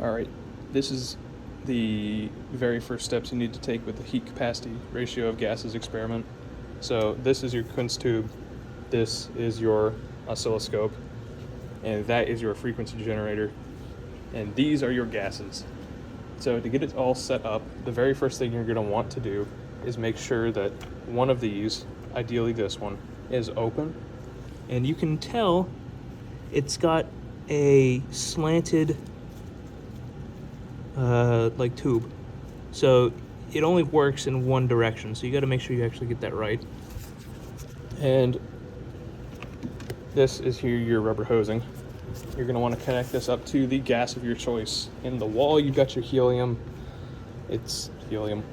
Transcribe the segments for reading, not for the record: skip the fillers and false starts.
All right, this is the very first steps you need to take with the heat capacity ratio of gases experiment. So this is your Kunst tube, this is your oscilloscope, and that is your frequency generator, and these are your gases. So to get it all set up, the very first thing you're going to want to do is make sure that one of these, ideally this one, is open. And you can tell it's got a slanted like tube, so it only works in one direction, so you got to make sure you actually get that right. And this is here your rubber hosing. You're going to want to connect this up to the gas of your choice. In the wall you've got your helium. It's helium.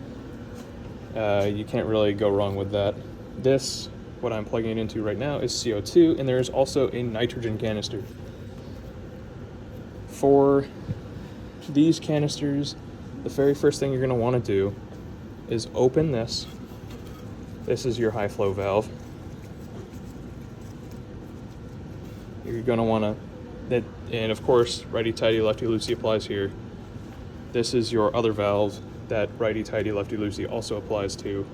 You can't really go wrong with that. This, what I'm plugging it into right now, is CO2, and there is also a nitrogen canister. For these canisters, the very first thing you're going to want to do is open this. This is your high flow valve. You're going to want to, and of course, righty-tighty, lefty-loosey applies here. This is your other valve that righty-tighty, lefty-loosey also applies to.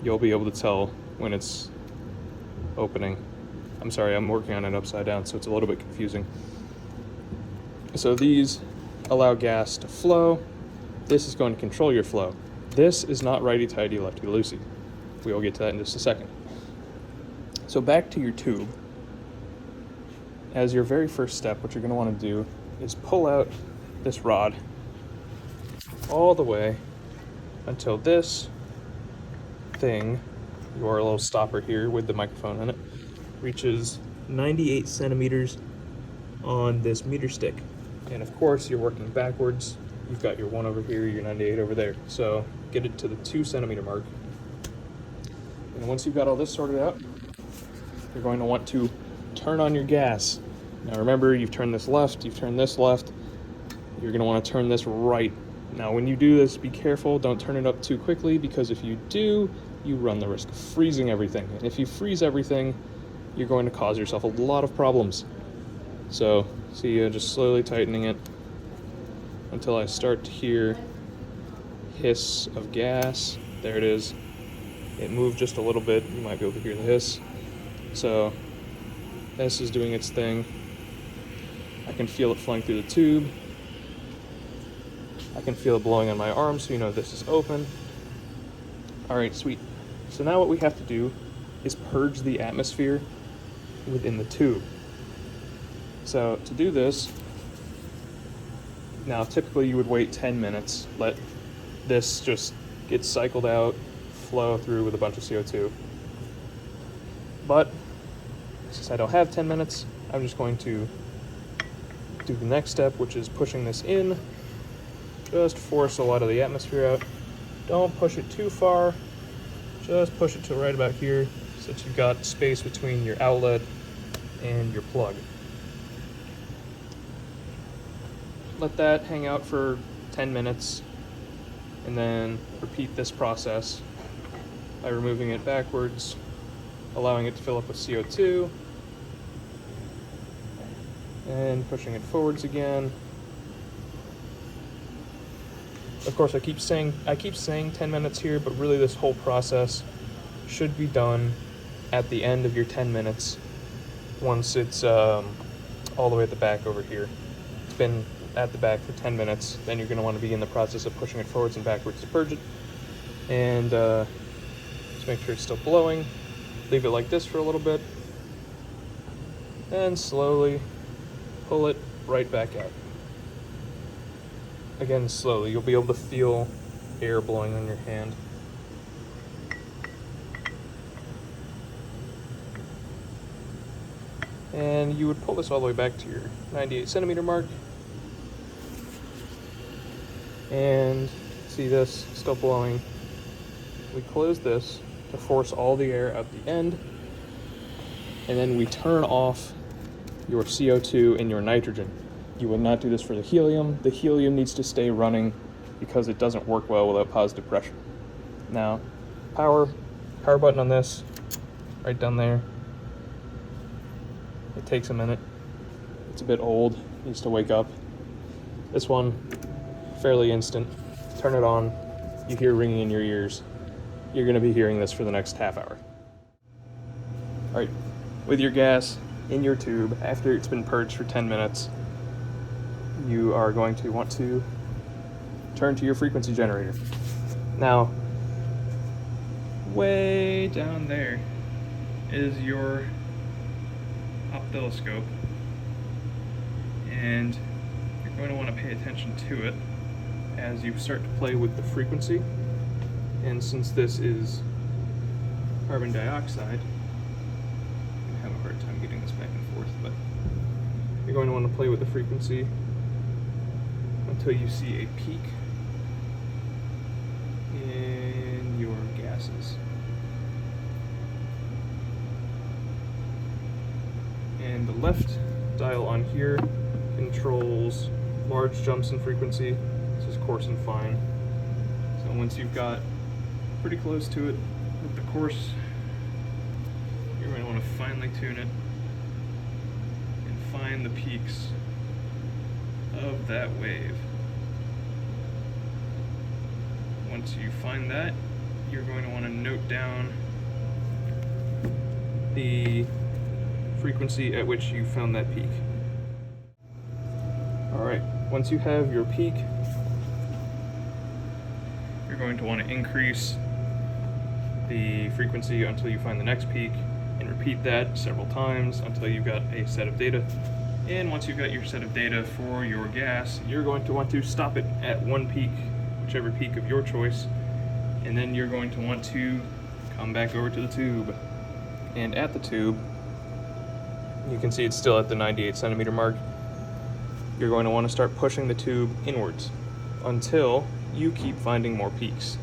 You'll be able to tell when it's opening. I'm sorry, I'm working on it upside down, so it's a little bit confusing. So these allow gas to flow. This is going to control your flow. This is not righty-tighty, lefty-loosey. We will get to that in just a second. So back to your tube. As your very first step, what you're going to want to do is pull out this rod all the way until this thing, your little stopper here with the microphone in it, reaches 98 centimeters on this meter stick. And of course, you're working backwards. You've got your 1 over here, your 98 over there. So get it to the 2 centimeter mark. And once you've got all this sorted out, you're going to want to turn on your gas. Now remember, you've turned this left, you've turned this left. You're going to want to turn this right. Now when you do this, be careful, don't turn it up too quickly, because if you do, you run the risk of freezing everything. And if you freeze everything, you're going to cause yourself a lot of problems. So see, just slowly tightening it until I start to hear hiss of gas. There it is. It moved just a little bit. You might be able to hear the hiss. So this is doing its thing. I can feel it flowing through the tube. I can feel it blowing on my arm, so you know this is open. All right, sweet. So now what we have to do is purge the atmosphere within the tube. So to do this, now typically you would wait 10 minutes, let this just get cycled out, flow through with a bunch of CO2. But since I don't have 10 minutes, I'm just going to do the next step, which is pushing this in. Just force a lot of the atmosphere out. Don't push it too far. Just push it to right about here, so that you've got space between your outlet and your plug. Let that hang out for 10 minutes, and then repeat this process by removing it backwards, allowing it to fill up with CO2, and pushing it forwards again. Of course, I keep saying 10 minutes here, but really this whole process should be done at the end of your 10 minutes, once it's all the way at the back over here. It's been at the back for 10 minutes, then you're going to want to begin the process of pushing it forwards and backwards to purge it. And just make sure it's still blowing. Leave it like this for a little bit, and slowly pull it right back out. Again, slowly. You'll be able to feel air blowing on your hand. And you would pull this all the way back to your 98 centimeter mark. And see this still blowing. We close this to force all the air out the end. And then we turn off your CO2 and your nitrogen. You would not do this for the helium. The helium needs to stay running because it doesn't work well without positive pressure. Now, power button on this, right down there. It takes a minute. it's a bit old, needs to wake up. This one, fairly instant. Turn it on, you hear ringing in your ears. You're gonna be hearing this for the next half hour. All right, with your gas in your tube, after it's been purged for 10 minutes, you are going to want to turn to your frequency generator. Now, way down there is your oscilloscope, and you're going to want to pay attention to it as you start to play with the frequency. And since this is carbon dioxide, I'm gonna have a hard time getting this back and forth, but you're going to want to play with the frequency until you see a peak in your gases. And the left dial on here controls large jumps in frequency. This is coarse and fine. So once you've got pretty close to it with the coarse, you're going to want to finely tune it and find the peaks of that wave. Once you find that, you're going to want to note down the frequency at which you found that peak. Alright, once you have your peak, you're going to want to increase the frequency until you find the next peak, and repeat that several times until you've got a set of data. And once you've got your set of data for your gas, you're going to want to stop it at one peak, whichever peak of your choice, and then you're going to want to come back over to the tube. And at the tube, you can see it's still at the 98 centimeter mark. You're going to want to start pushing the tube inwards until you keep finding more peaks.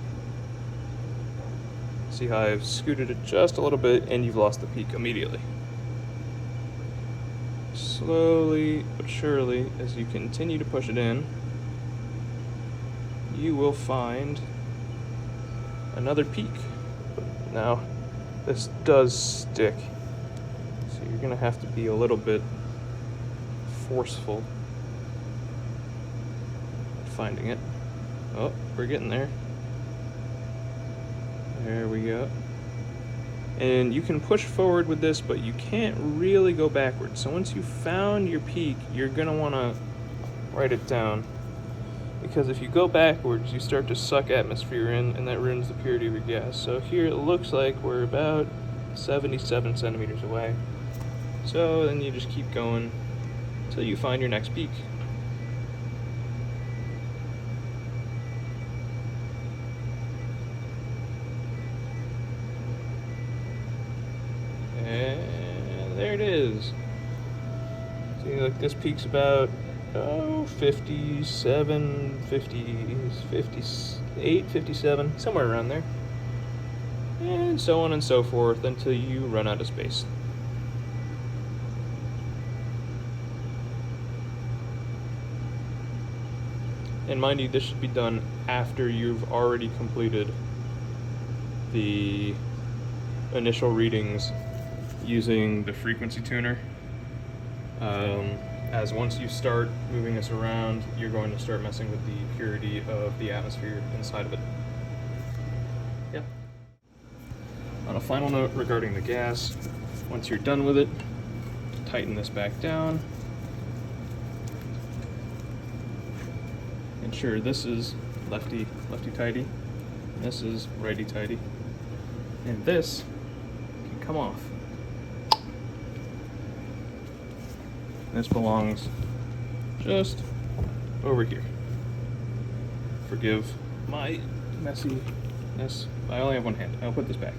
See how I've scooted it just a little bit and you've lost the peak immediately. Slowly but surely, as you continue to push it in, you will find another peak. Now, this does stick, so you're gonna have to be a little bit forceful at finding it. Oh, we're getting there. There we go. And you can push forward with this, but you can't really go backwards. So once you found your peak, you're gonna wanna write it down, because if you go backwards, you start to suck atmosphere in, and that ruins the purity of your gas. So here it looks like we're about 77 centimeters away. So then you just keep going until you find your next peak. And there it is. See, like this peak's about 57, 50, 58, 57, somewhere around there. And so on and so forth until you run out of space. And mind you, this should be done after you've already completed the initial readings using the frequency tuner. As once you start moving this around, you're going to start messing with the purity of the atmosphere inside of it. Yeah. On a final note regarding the gas, once you're done with it, tighten this back down. Ensure this is lefty tighty, and this is righty tighty, and this can come off. This belongs just over here. Forgive my messiness. I only have one hand. I'll put this back.